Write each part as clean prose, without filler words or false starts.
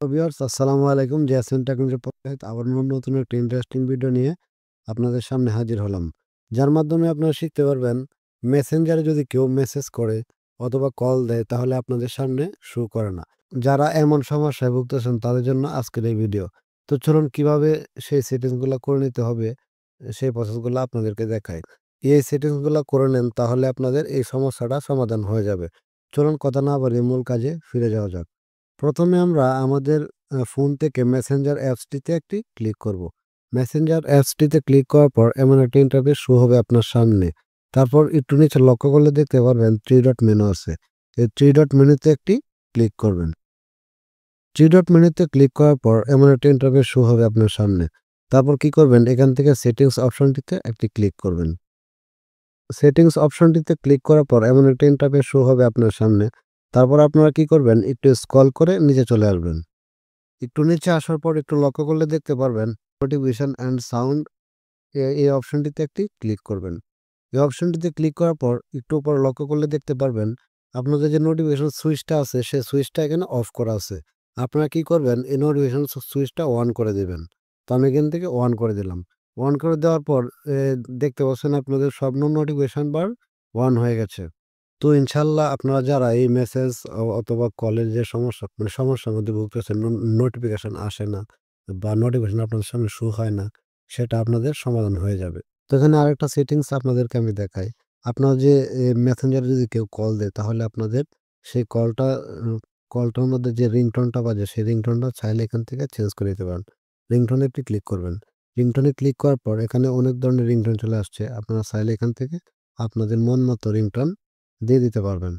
তো ভিউয়ার্স আসসালামু আলাইকুম। জেএসএন টেকনোলজির পক্ষ থেকে আবার নতুন একটা ইন্টারেস্টিং ভিডিও নিয়ে আপনাদের সামনে হাজির হলাম। যার মাধ্যমে আপনারা শিখতে পারবেন মেসেঞ্জারে যদি কেউ মেসেজ করে অথবা কল দেয় তাহলে আপনাদের সামনে শো করে না। যারা এমন সমস্যায় ভুগতেছেন তাদের জন্য আজকের এই ভিডিও। তো চলুন কিভাবে সেই সেটিংসগুলা করে নিতে হবে সেই প্রসেসগুলো আপনাদেরকে দেখাই। এই সেটিংসগুলা করে নেন তাহলে আপনাদের এই সমস্যাটা সমাধান হয়ে যাবে। চলুন কথা না বাড়িয়ে মূল কাজে ফিরে যাওয়া যাক। প্রথমে আমরা আমাদের ফোন থেকে মেসেঞ্জার অ্যাপসটিতে একটি ক্লিক করব। মেসেঞ্জার অ্যাপসটিতে ক্লিক করার পর এমন একটা ইন্টারফেস শো হবে আপনার সামনে। তারপর একটু নিচে লক্ষ্য করলে দেখতে পারবেন 3 ডট মেনু আছে। এই 3 ডট মেনুতে একটি ক্লিক করবেন। 3 ডট মেনুতে ক্লিক করার পর এমন একটা ইন্টারফেস শো হবে আপনার সামনে। তারপর কি করবেন? এখান থেকে সেটিংস অপশনটিতে একটি ক্লিক করবেন। সেটিংস অপশনটিতে ক্লিক করার পর এমন একটা ইন্টারফেস শো হবে আপনার সামনে। তারপর আপনারা কি করবেন? একটু স্ক্রল করে নিচে চলে আসবেন। একটু নিচে আসার পর একটু লক্ষ্য করলে দেখতে পারবেন নোটিফিকেশন অ্যান্ড সাউন্ড এই অপশনটিতে একটি ক্লিক করবেন। এই অপশনটিতে ক্লিক করার পর একটু উপর লক্ষ্য করলে দেখতে পারবেন আপনাদের যে নোটিফিকেশন সুইচটা আছে সেই সুইচটা এখানে অফ করা আছে। আপনারা কি করবেন? এই নোটিফিকেশন সুইচটা অন করে দিবেন। তো আমি এখান থেকে অন করে দিলাম। অন করে দেওয়ার পর দেখতে পাচ্ছেন আপনাদের সব নোটিফিকেশন বার অন হয়ে গেছে। তো ইনশাআল্লাহ আপনারা যারা এই মেসেজ অথবা কলের যে সমস্যা সমস্যার মধ্যে ভুগতেছেন নোটিফিকেশন আসে না বা নোটিফিকেশন আপনাদের সামনে শো হয় না, সেটা আপনাদের সমাধান হয়ে যাবে। তো এখানে আরেকটা সেটিংস আপনাদেরকে আমি দেখাই। আপনার যে মেসেঞ্জারে যদি কেউ কল দেয় তাহলে আপনাদের সেই কলটার মধ্যে যে রিংটোনটা বাজে সেই রিংটোনটা চাইলে এখান থেকে চেঞ্জ করে দিতে পারেন। রিংটোনে একটি ক্লিক করবেন। রিংটোনে ক্লিক করার পর এখানে অনেক ধরনের রিংটোন চলে আসছে। আপনারা চাইলে এখান থেকে আপনাদের মন মতো রিংটোন দিয়ে দিতে পারবেন।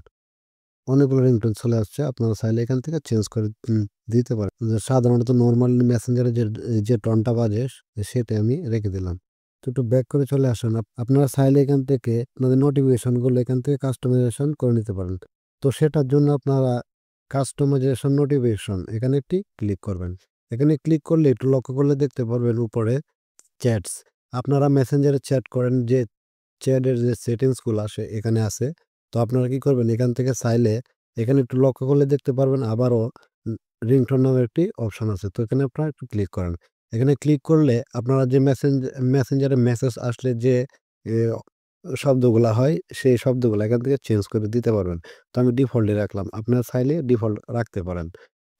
অনেকগুলো রিংটোন চলে আসছে। আপনারা চাইলে এখান থেকে চেঞ্জ করে দিতে পারেন। সাধারণত নরমাল মেসেঞ্জারে যে টোনটা বাজে সেটাই আমি রেখে দিলাম। তো একটু ব্যাক করে চলে আসুন। আপনারা চাইলে এখান থেকে আপনাদের নোটিফিকেশন গুলো এখান থেকে কাস্টমাইজেশন করে নিতে পারেন। তো সেটার জন্য আপনারা কাস্টমাইজেশন নোটিফিকেশন এখানে একটি ক্লিক করবেন। এখানে ক্লিক করলে একটু লক্ষ্য করলে দেখতে পারবেন উপরে চ্যাটস। আপনারা মেসেঞ্জারে চ্যাট করেন যে চ্যাটের যে সেটিংস গুলো আসে এখানে আছে। তো আপনারা কি করবেন? এখান থেকে চাইলে এখানে একটু লক্ষ্য করলে দেখতে পারবেন আবারও রিংটোন নামের একটি অপশন আছে। তো এখানে আপনারা একটু ক্লিক করেন। এখানে ক্লিক করলে আপনারা যে মেসেঞ্জারে মেসেজ আসলে যে এ শব্দগুলা হয় সেই শব্দগুলা এখান থেকে চেঞ্জ করে দিতে পারবেন। তো আমি ডিফল্টই রাখলাম। আপনারা চাইলে ডিফল্ট রাখতে পারেন।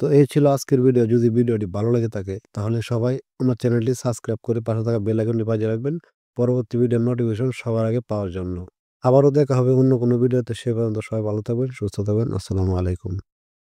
তো এই ছিল আজকের ভিডিও। যদি ভিডিওটি ভালো লেগে থাকে তাহলে সবাই আমার চ্যানেলটি সাবস্ক্রাইব করে পাশে থাকা বেল আইকনটি বাজিয়ে রাখবেন পরবর্তী ভিডিওর নোটিফিকেশন সবার আগে পাওয়ার জন্য। আবারও দেখা হবে অন্য কোনো ভিডিওতে। সে পর্যন্ত সবাই ভালো থাকবেন, সুস্থ থাকবেন। আসসালামু আলাইকুম।